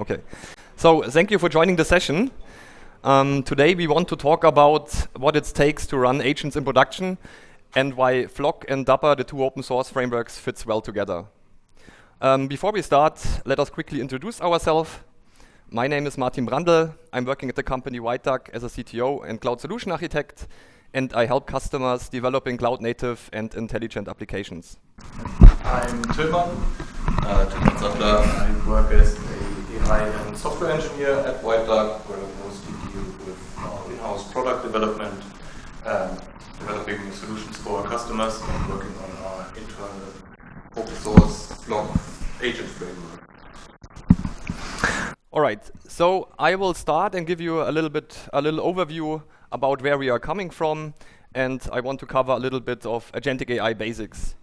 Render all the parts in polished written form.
Okay. So thank you for joining the session. Today we want to talk about what it takes to run agents in production and why Flock and Dapr, the two open source frameworks, fits well together. Before we start, let us quickly introduce ourselves. My name is Martin Brandl. I'm working at the company White Duck as a CTO and cloud solution architect, and I help customers developing cloud native and intelligent applications. I'm Tilman Sattler. I work as a AI and software engineer at White Duck, where I mostly deal with in-house product development, developing solutions for our customers, and working on our internal open source Flock agent framework. All right, so I will start and give you a little overview about where we are coming from, and I want to cover a little bit of agentic AI basics.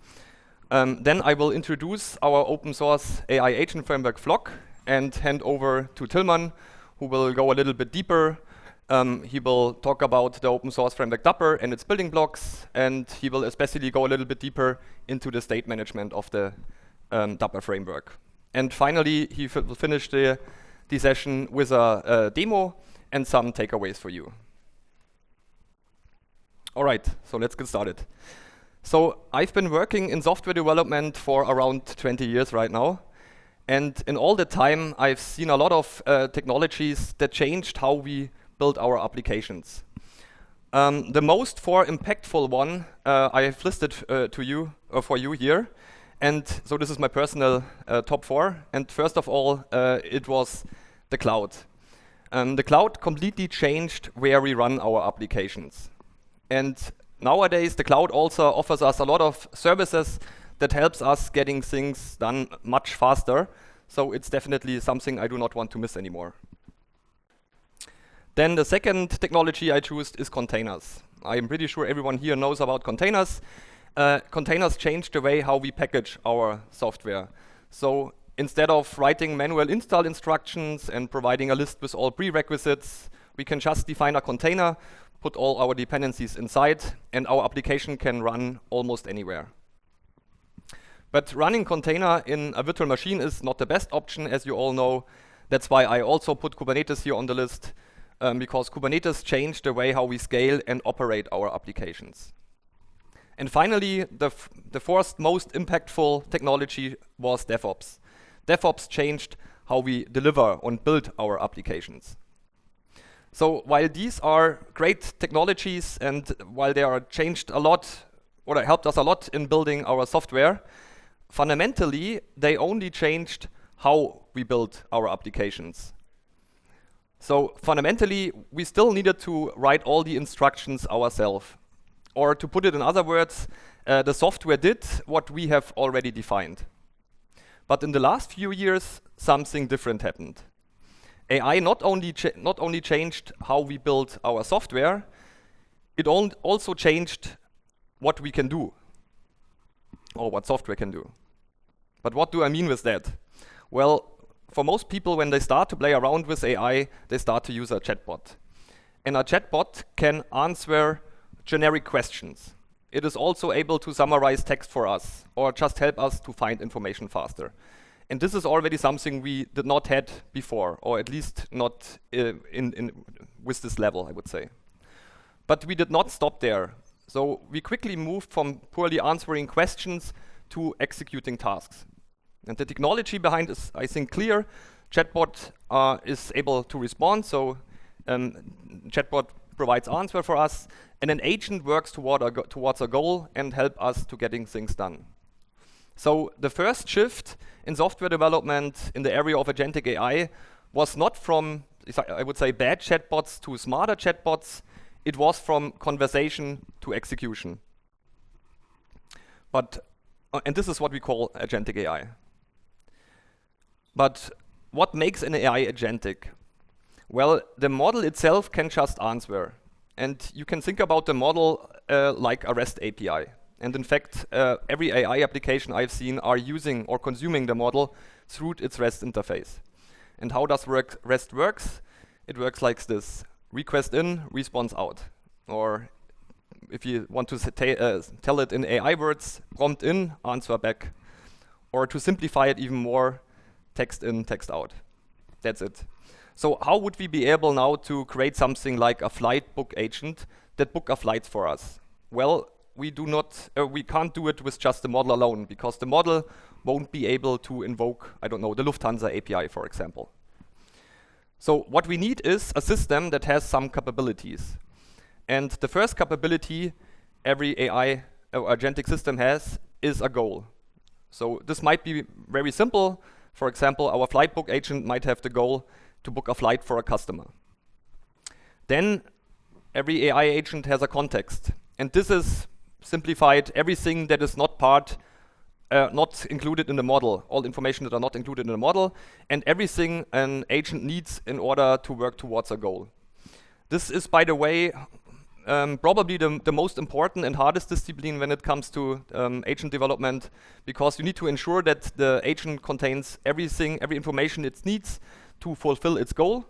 Then I will introduce our open source AI agent framework Flock and hand over to Tilman, who will go a little bit deeper. He will talk about the open source framework Dapr and its building blocks, and he will especially go a little bit deeper into the state management of the Dapr framework. And finally, he will finish the session with a demo and some takeaways for you. All right, so let's get started. So I've been working in software development for around 20 years right now. And in all the time, I've seen a lot of technologies that changed how we build our applications. The most impactful one I have listed for you here. And so this is my personal top 4. And first of all, it was the cloud. The cloud completely changed where we run our applications. And nowadays, the cloud also offers us a lot of services that helps us getting things done much faster. So it's definitely something I do not want to miss anymore. Then the second technology I chose is containers. I'm pretty sure everyone here knows about containers. Containers changed the way how we package our software. So instead of writing manual install instructions and providing a list with all prerequisites, we can just define a container, put all our dependencies inside, and our application can run almost anywhere. But running container in a virtual machine is not the best option, as you all know. That's why I also put Kubernetes here on the list, because Kubernetes changed the way how we scale and operate our applications. And finally, the fourth most impactful technology was DevOps. DevOps changed how we deliver and build our applications. So while these are great technologies and while they are changed a lot, or helped us a lot in building our software, fundamentally, they only changed how we build our applications. So fundamentally, we still needed to write all the instructions ourselves. Or to put it in other words, the software did what we have already defined. But in the last few years, something different happened. AI not only changed how we build our software, it also changed what we can do, or what software can do. But what do I mean with that? Well, for most people, when they start to play around with AI, they start to use a chatbot. And a chatbot can answer generic questions. It is also able to summarize text for us, or just help us to find information faster. And this is already something we did not had before, or at least not with this level, I would say. But we did not stop there. So we quickly moved from purely answering questions to executing tasks. And the technology behind is, I think, clear. Chatbot is able to respond, so chatbot provides answer for us, and an agent works towards a goal and help us to getting things done. So the first shift in software development in the area of agentic AI was not from, I would say, bad chatbots to smarter chatbots. It was from conversation to execution. And this is what we call agentic AI. But what makes an AI agentic? Well, the model itself can just answer. And you can think about the model like a REST API. And in fact, every AI application I've seen are using or consuming the model through its REST interface. And how does REST works? It works like this: request in, response out. Or if you want to tell it in AI words, prompt in, answer back. Or to simplify it even more, text in, text out. That's it. So how would we be able now to create something like a flight book agent that book a flight for us? Well, we can't do it with just the model alone, because the model won't be able to invoke, I don't know, the Lufthansa API, for example. So what we need is a system that has some capabilities. And the first capability every AI or agentic system has is a goal. So this might be very simple. For example, our flight book agent might have the goal to book a flight for a customer. Then every AI agent has a context. And this is simplified everything that is not included in the model, all information that are not included in the model, and everything an agent needs in order to work towards a goal. This is, by the way, probably the most important and hardest discipline when it comes to agent development, because you need to ensure that the agent contains every information it needs to fulfill its goal.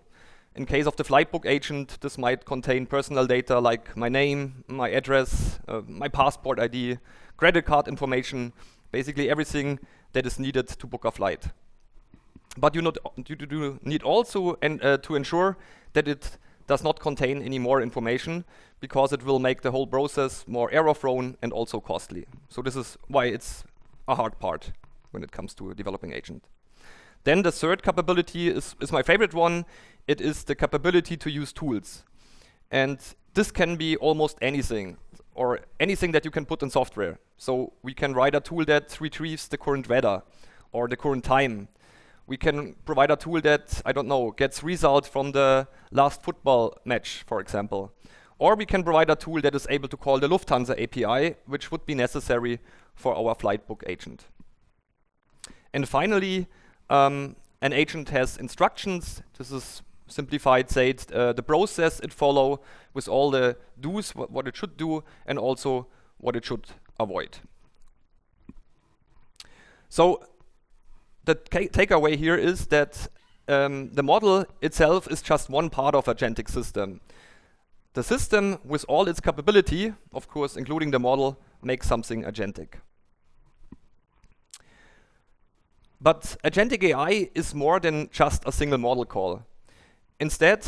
In case of the flight book agent, this might contain personal data like my name, my address, my passport ID, credit card information, basically everything that is needed to book a flight. But you do need also to ensure that it does not contain any more information, because it will make the whole process more error-prone and also costly. So this is why it's a hard part when it comes to developing agent. Then the third capability is my favorite one. It is the capability to use tools. And this can be almost anything, or anything that you can put in software. So we can write a tool that retrieves the current weather or the current time. We can provide a tool that, I don't know, gets result from the last football match, for example. Or we can provide a tool that is able to call the Lufthansa API, which would be necessary for our flight book agent. And finally, an agent has instructions. This is simplified, say the process it follow with all the do's, what it should do, and also what it should avoid. So the takeaway here is that the model itself is just one part of agentic system. The system, with all its capability, of course, including the model, makes something agentic. But agentic AI is more than just a single model call. Instead,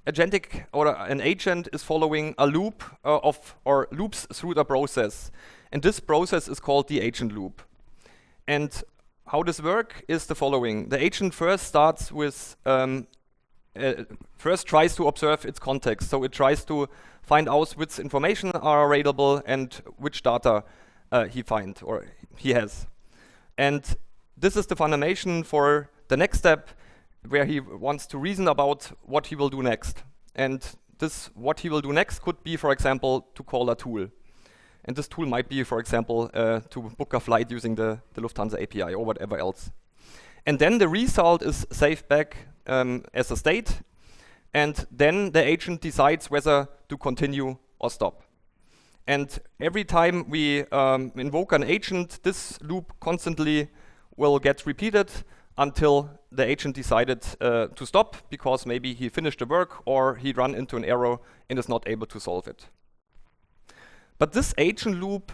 agentic or an agent is following a loop or loops through the process. And this process is called the agent loop. And how this works is the following. The agent first starts with, first tries to observe its context. So it tries to find out which information are available and which data he has. And this is the foundation for the next step, where he wants to reason about what he will do next. And this, what he will do next, could be, for example, to call a tool. And this tool might be, for example, to book a flight using the Lufthansa API or whatever else. And then the result is saved back as a state. And then the agent decides whether to continue or stop. And every time we invoke an agent, this loop constantly will get repeated until the agent decided to stop, because maybe he finished the work or he ran into an error and is not able to solve it. But this agent loop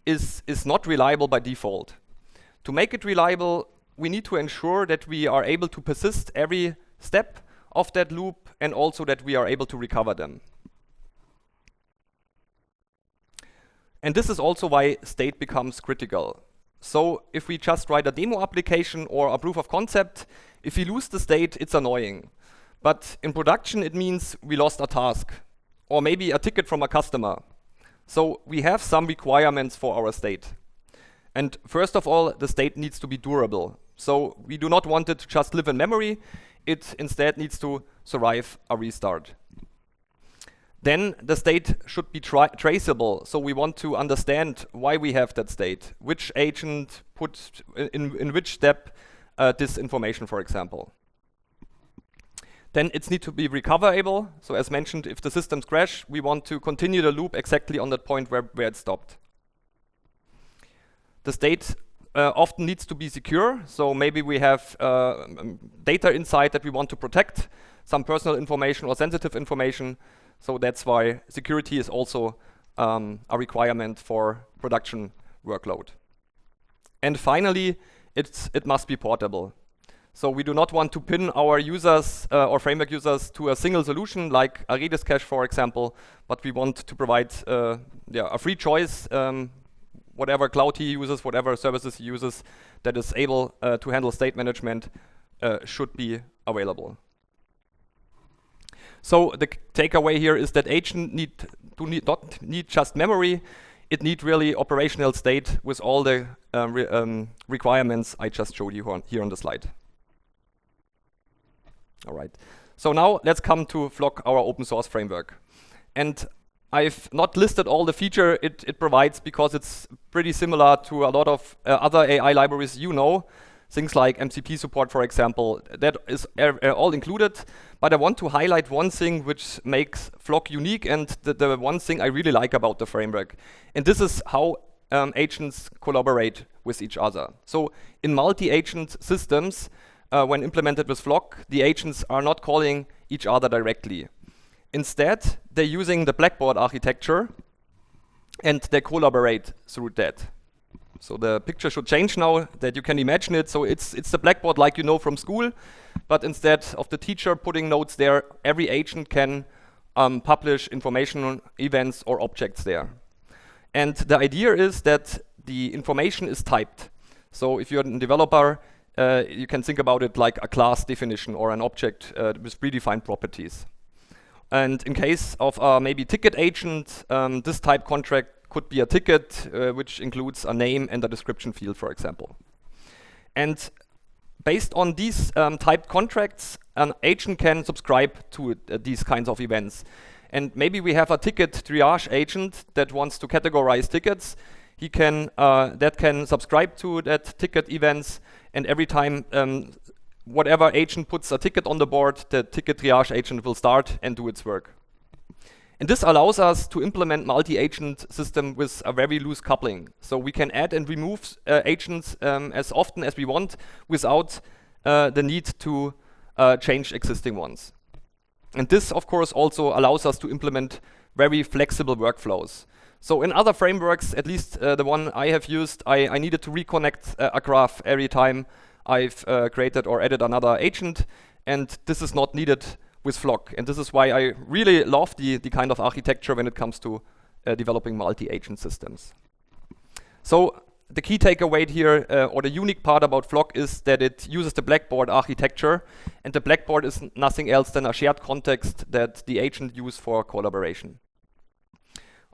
is not reliable by default. To make it reliable, we need to ensure that we are able to persist every step of that loop, and also that we are able to recover them. And this is also why state becomes critical. So if we just write a demo application or a proof of concept, if we lose the state, it's annoying. But in production, it means we lost a task, or maybe a ticket from a customer. So we have some requirements for our state. And first of all, the state needs to be durable. So we do not want it to just live in memory. It instead needs to survive a restart. Then the state should be traceable. So we want to understand why we have that state, which agent put in which step this information, for example. Then it needs to be recoverable. So as mentioned, if the systems crash, we want to continue the loop exactly on that point where it stopped. The state often needs to be secure. So maybe we have data inside that we want to protect, some personal information or sensitive information. So that's why security is also a requirement for production workload. And finally, it must be portable. So we do not want to pin our users or framework users to a single solution like a Redis cache, for example, but we want to provide a free choice, whatever cloud he uses, whatever services he uses that is able to handle state management should be available. So the takeaway here is that agents not need just memory, it needs really operational state with all the requirements I just showed you here on the slide. All right, so now let's come to Flock, our open source framework. And I've not listed all the feature it provides because it's pretty similar to a lot of other AI libraries you know. Things like MCP support, for example, that is all included. But I want to highlight one thing which makes Flock unique and the one thing I really like about the framework. And this is how agents collaborate with each other. So in multi-agent systems, when implemented with Flock, the agents are not calling each other directly. Instead, they're using the blackboard architecture and they collaborate through that. So the picture should change now that you can imagine it. So it's the blackboard like you know from school, but instead of the teacher putting notes there, every agent can publish information, events, or objects there. And the idea is that the information is typed. So if you're a developer, you can think about it like a class definition or an object with predefined properties. And in case of maybe ticket agent, this type contract could be a ticket which includes a name and a description field, for example. And based on these typed contracts, an agent can subscribe to these kinds of events. And maybe we have a ticket triage agent that wants to categorize tickets. He can subscribe to that ticket events, and every time whatever agent puts a ticket on the board, the ticket triage agent will start and do its work. And this allows us to implement multi-agent system with a very loose coupling. So we can add and remove agents as often as we want without the need to change existing ones. And this, of course, also allows us to implement very flexible workflows. So in other frameworks, at least the one I have used, I needed to reconnect a graph every time I've created or added another agent, and this is not needed with Flock. And this is why I really love the kind of architecture when it comes to developing multi-agent systems. So the key takeaway here, or the unique part about Flock, is that it uses the blackboard architecture, and the blackboard is nothing else than a shared context that the agent use for collaboration.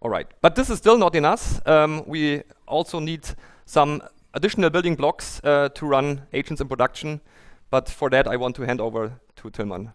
All right, but this is still not enough. We also need some additional building blocks to run agents in production, but for that I want to hand over to Tilman.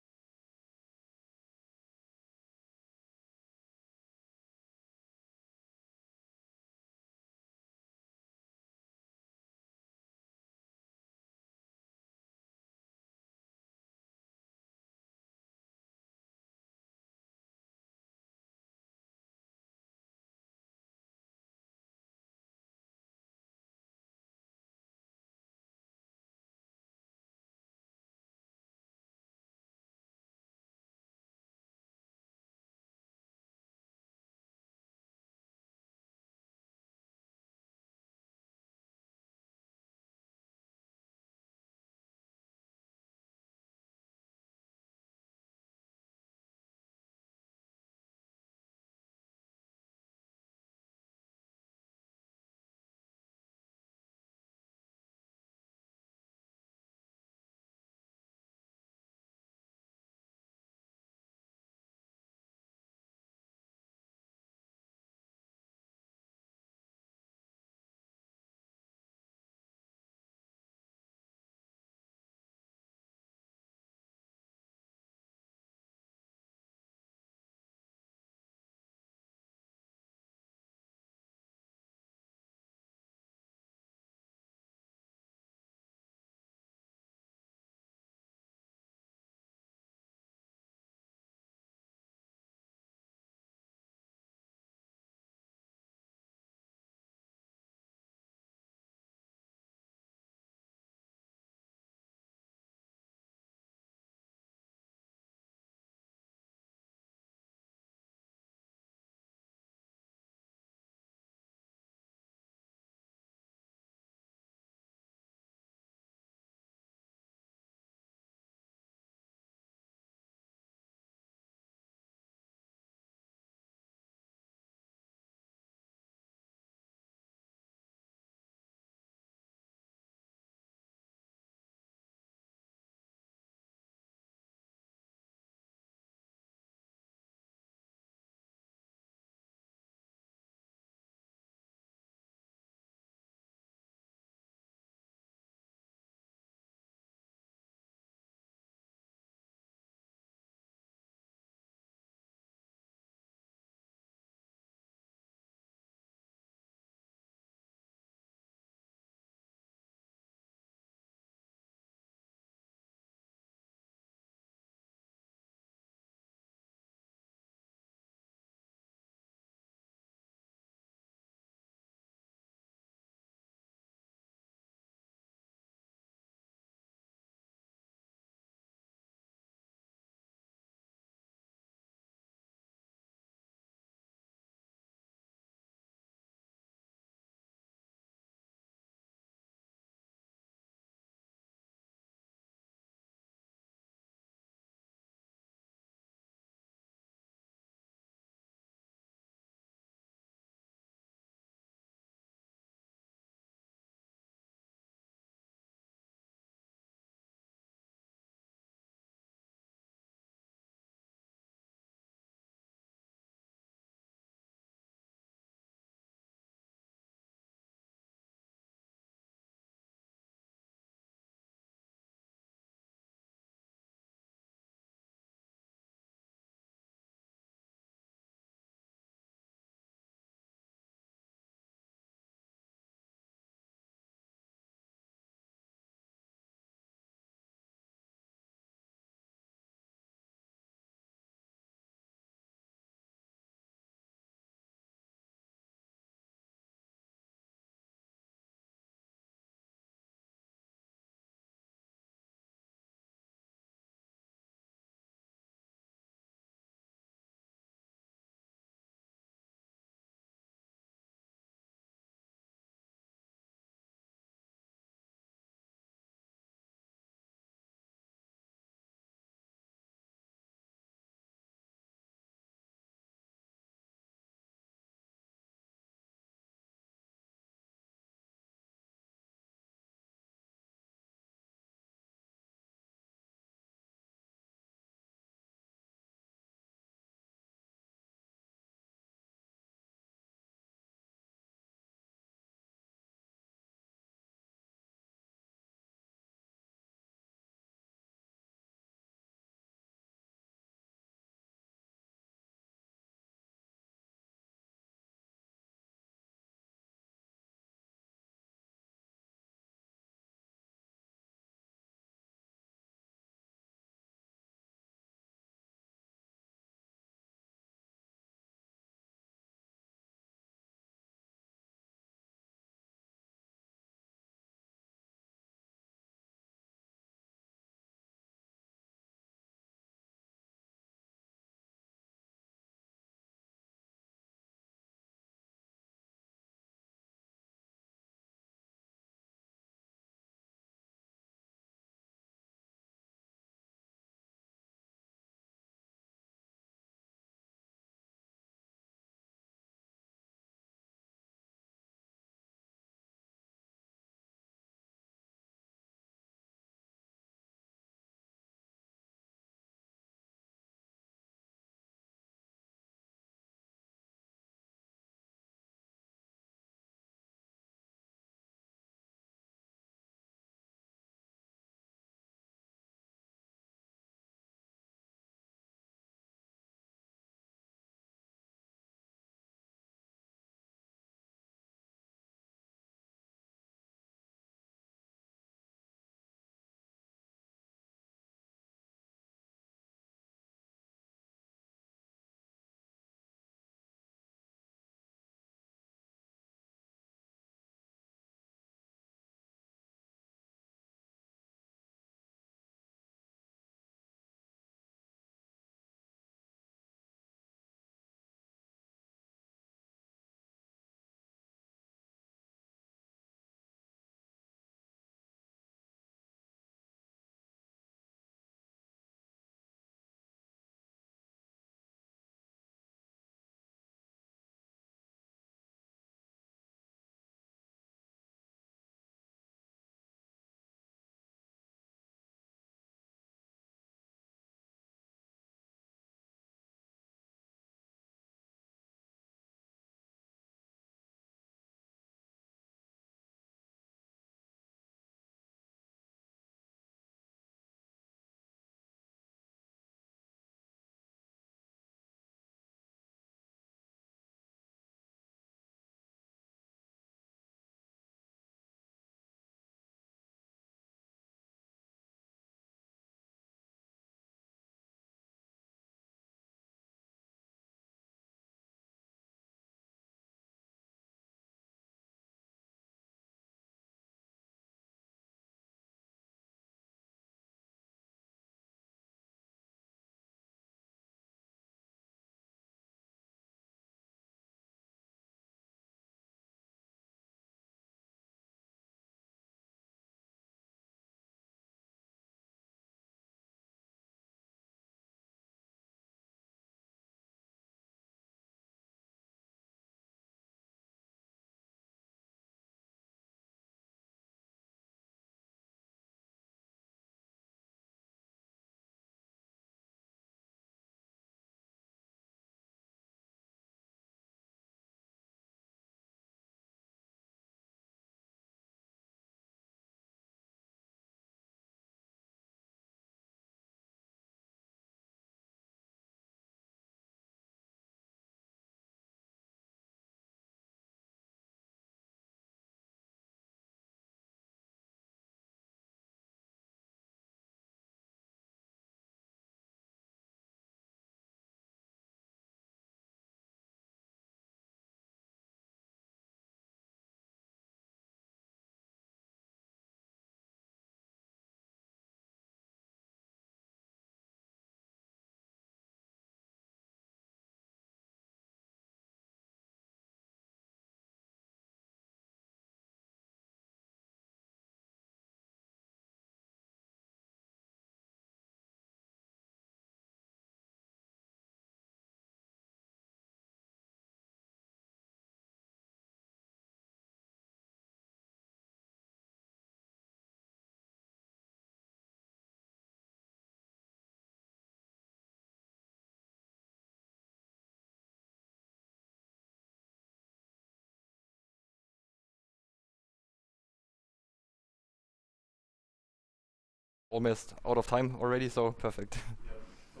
almost out of time already, so perfect. Yeah. So,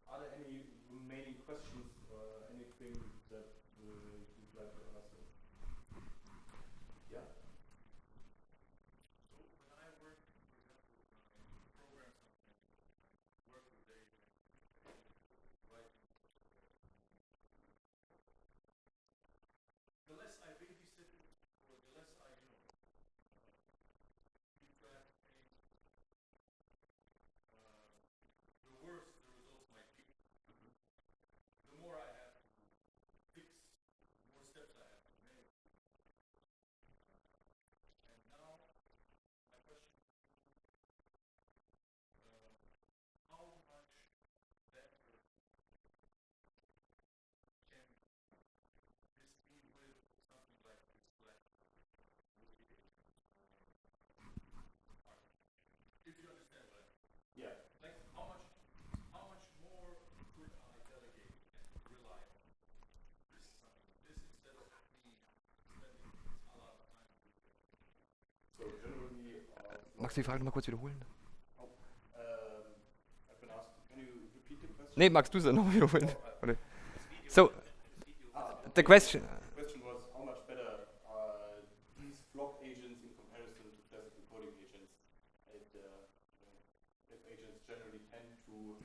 are there any remaining questions or anything that you'd like to ask us? Yeah. So, when I work, for example, program something, work with data, writing, the less I babysit it, or the less I, keep track of things, the worse the results might be. The more I have to fix, the more steps I have to make. And now, my question is, how much better can this be with something like this blackboard multi-agent architecture? If you understand what I mean. Yeah. Like how much more could I delegate and rely on this something like this instead of me spending a lot of time with it? So generally, Magst du die Frage nochmal kurz wiederholen? I've been asked, can you repeat the question? Nee, magst du sie noch wiederholen? So, the question... The question was, how much better are these Flock agents in comparison to classical coding agents? If agents generally tend to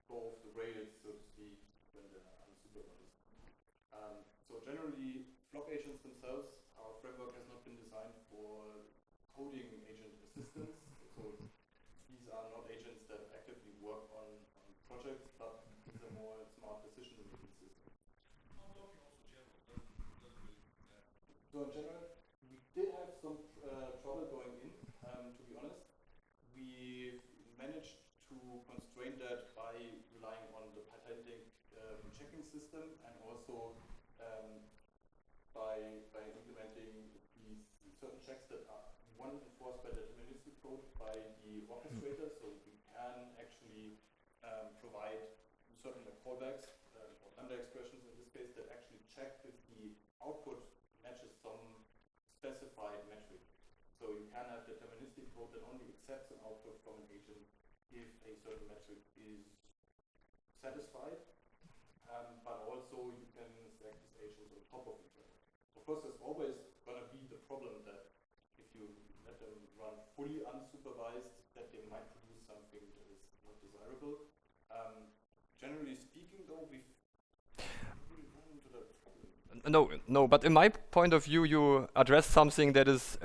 go off the rails, so to speak, when they're unsupervised. So generally, Flock agents themselves, our framework has not been designed for coding agent assistance. So these are not agents that actively work on projects, but these are more smart decision-making systems. I'm talking also general, doesn't really matter. So in general, we did have some trouble going in, to be honest. We managed to constrain that by relying on the patentic checking system and also by implementing these certain checks that are enforced by deterministic code by the orchestrator, so we can actually provide certain callbacks or lambda expressions in this case that actually check if the output matches some specified metric. So you can have deterministic code that only accepts an output from an agent if a certain metric is satisfied, but also you can stack these agents on top of each other. Of course, there's always going to be the problem that if you let them run fully unsupervised, that they might produce something that is not desirable. Generally speaking, though, we've really run into that problem. No, but in my point of view, you address something that is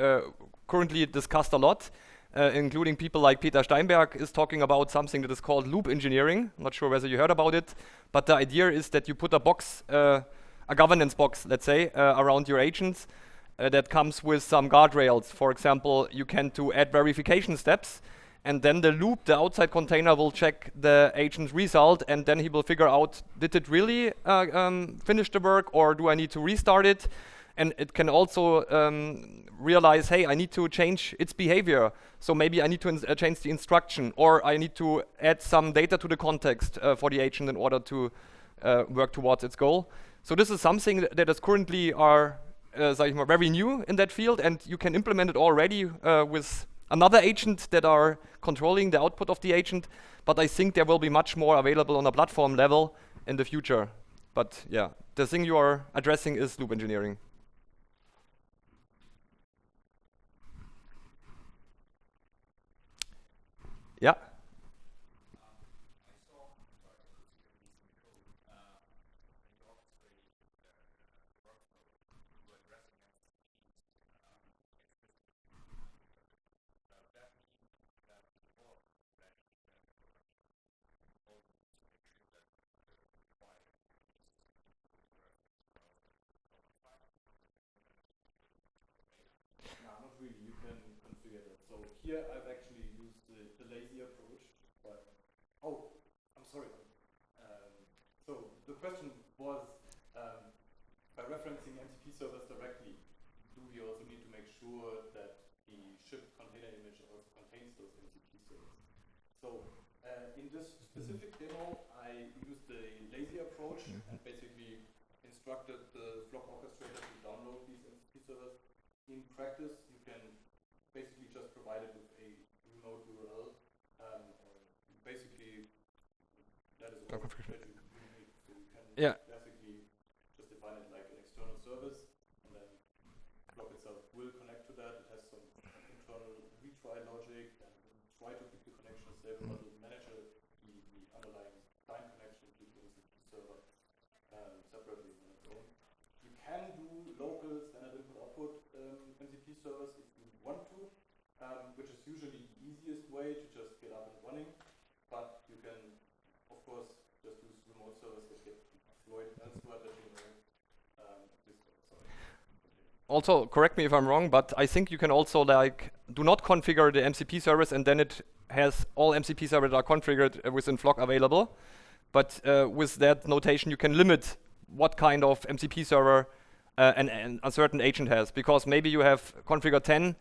currently discussed a lot, including people like Peter Steinberg is talking about something that is called loop engineering. I'm not sure whether you heard about it, but the idea is that you put a box, a governance box, let's say, around your agents that comes with some guardrails. For example, you can add verification steps, and then the loop, the outside container, will check the agent's result, and then he will figure out, did it really finish the work, or do I need to restart it? And it can also realize, hey, I need to change its behavior. So maybe I need to change the instruction, or I need to add some data to the context for the agent in order to work towards its goal. So this is something that is currently very new in that field, and you can implement it already with another agent that are controlling the output of the agent. But I think there will be much more available on a platform level in the future. But yeah, the thing you are addressing is loop engineering. Yeah. Not really, you can configure that. So here I've actually used the lazy approach, but, I'm sorry. So the question was, by referencing MCP servers directly, do we also need to make sure that the shipped container image also contains those MCP servers? So in this specific demo, I used the lazy approach and basically instructed the Flock orchestrator to download these MCP servers. In practice, you can basically just provide it with a remote Yeah. Classically just define it like an external service, and then Flock itself will connect to that. It has some internal retry logic and try to keep the connection stable, but will manage the underlying client connection to the MCP server separately on its own. You can do local standard input-output MCP servers if you want to, which is usually the easiest way to just get up and running. But you can, of course, just use remote servers that get deployed elsewhere that you know. Also, correct me if I'm wrong, but I think you can also like do not configure the MCP service and then it has all MCP servers that are configured within Flock available. But with that notation, you can limit what kind of MCP server and a certain agent has, because maybe you have configured 10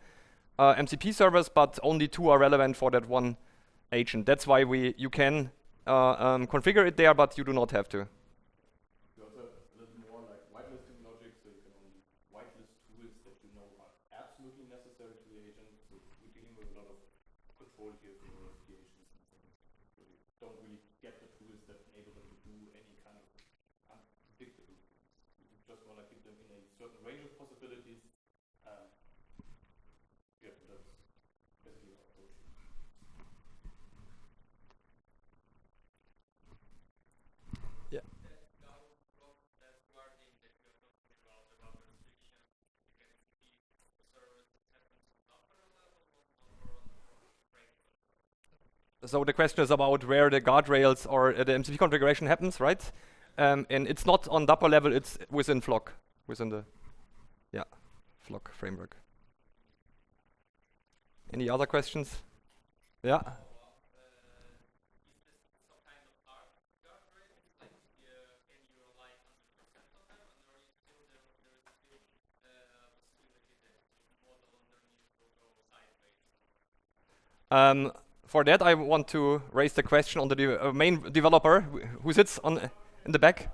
MCP servers, but only 2 are relevant for that one agent. That's why you can configure it there, but you do not have to. You also have a little more like whitelisting logic, so you can only whitelist tools that you know are absolutely necessary to the agent. So we're dealing with a lot of control here for notifications and things. So you don't really get the tools that enable them to do any kind of unpredictable things. You just want to keep them in a certain range of possibilities. Yeah, that's basically our approach. Yeah. So the question is about where the guardrails or the MCP configuration happens, right? And it's not on Dapr level, it's within Flock, within the Flock framework. Any other questions? Yeah. For that, I want to raise the question on the main developer who sits in the back.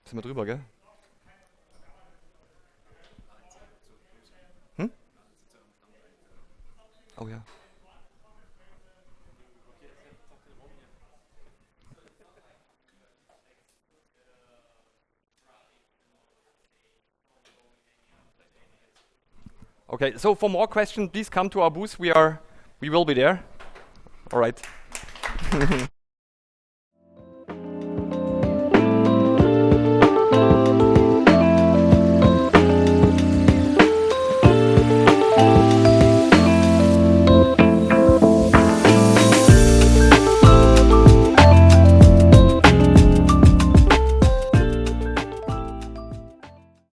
Sind wir drüber, gell? Hm? Oh ja. Okay, so for more questions, please come to our booth. We will be there. All right.